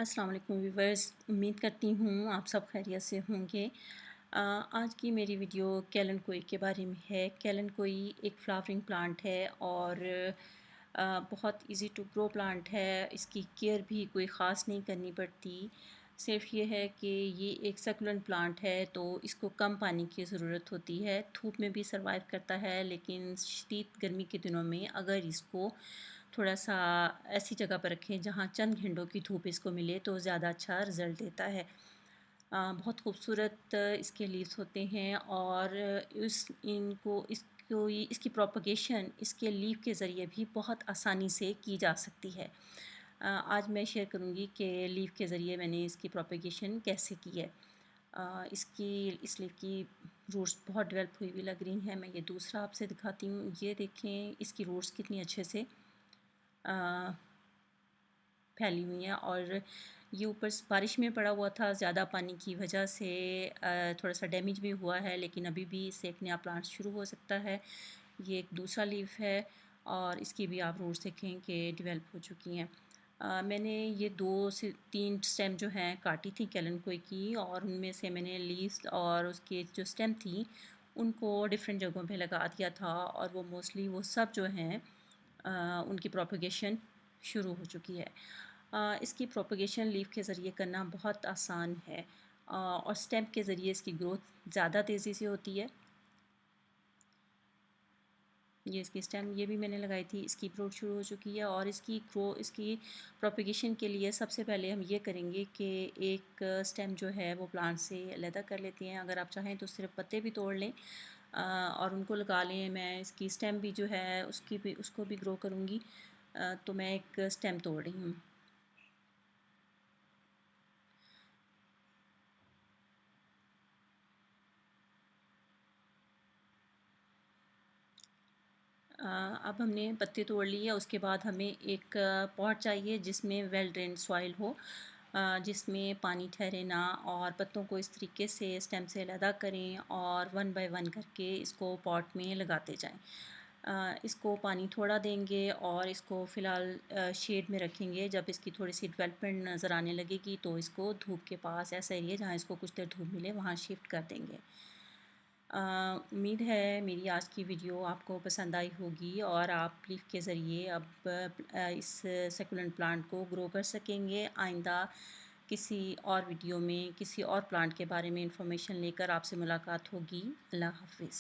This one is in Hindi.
अस्सलाम वालेकुम व्यूवर्स, उम्मीद करती हूँ आप सब खैरियत से होंगे। आज की मेरी वीडियो कैलन कोई के बारे में है। कैलन कोई एक फ्लावरिंग प्लांट है और बहुत इजी टू ग्रो प्लांट है। इसकी केयर भी कोई ख़ास नहीं करनी पड़ती। सिर्फ ये है कि ये एक सक्युलेंट प्लांट है तो इसको कम पानी की ज़रूरत होती है। धूप में भी सर्वाइव करता है, लेकिन शदीद गर्मी के दिनों में अगर इसको थोड़ा-सा ऐसी जगह पर रखें जहाँ चंद घंटों की धूप इसको मिले तो ज़्यादा अच्छा रिज़ल्ट देता है। बहुत खूबसूरत इसके लीव्स होते हैं और इसकी प्रोपगेशन इसके लीफ के ज़रिए भी बहुत आसानी से की जा सकती है। आज मैं शेयर करूँगी कि लीफ के ज़रिए मैंने इसकी प्रोपगेशन कैसे की है। इस लीफ की रूट्स बहुत डेवलप हुई हुई लग रही हैं। मैं ये दूसरा आपसे दिखाती हूँ। ये देखें इसकी रूट्स कितनी अच्छे से अ, फैली हुई हैं और ये ऊपर बारिश में पड़ा हुआ था, ज़्यादा पानी की वजह से थोड़ा सा डैमेज भी हुआ है, लेकिन अभी भी इससे एक नया प्लांट शुरू हो सकता है। ये एक दूसरा लीफ है और इसकी भी आप रूट्स देखें कि डेवलप हो चुकी हैं। मैंने ये 2 से 3 स्टेम जो हैं काटी थी कैलन की, और उनमें से मैंने लीव्स और उसकी जो स्टेम थी उनको डिफरेंट जगहों पे लगा दिया था और वो मोस्टली वो सब जो हैं उनकी प्रोपगेशन शुरू हो चुकी है। इसकी प्रोपगेशन लीफ के ज़रिए करना बहुत आसान है और स्टेम के ज़रिए इसकी ग्रोथ ज़्यादा तेज़ी से होती है। ये इसकी स्टेम ये भी मैंने लगाई थी, इसकी ग्रोथ शुरू हो चुकी है और इसकी प्रोपगेशन के लिए सबसे पहले हम ये करेंगे कि एक स्टेम जो है वो प्लांट से अलहदा कर लेते हैं। अगर आप चाहें तो सिर्फ पत्ते भी तोड़ लें और उनको लगा लें। मैं इसकी स्टेम भी जो है उसको भी ग्रो करूँगी। तो मैं एक स्टेम तोड़ रही हूँ। अब हमने पत्ते तोड़ लिए, उसके बाद हमें एक पॉट चाहिए जिसमें वेल ड्रेन्ड सॉइल हो, जिसमें पानी ठहरे ना, और पत्तों को इस तरीके से स्टेम से अलहदा करें और वन बाय वन करके इसको पॉट में लगाते जाएं। इसको पानी थोड़ा देंगे और इसको फ़िलहाल शेड में रखेंगे। जब इसकी थोड़ी सी डेवलपमेंट नज़र आने लगेगी तो इसको धूप के पास, ऐसा एरिया जहाँ इसको कुछ देर धूप मिले, वहाँ शिफ्ट कर देंगे। उम्मीद है मेरी आज की वीडियो आपको पसंद आई होगी और आप लीफ के ज़रिए अब इस सक्यूलेंट प्लांट को ग्रो कर सकेंगे। आइंदा किसी और वीडियो में किसी और प्लांट के बारे में इंफॉर्मेशन लेकर आपसे मुलाकात होगी। अल्लाह हाफ़िज़।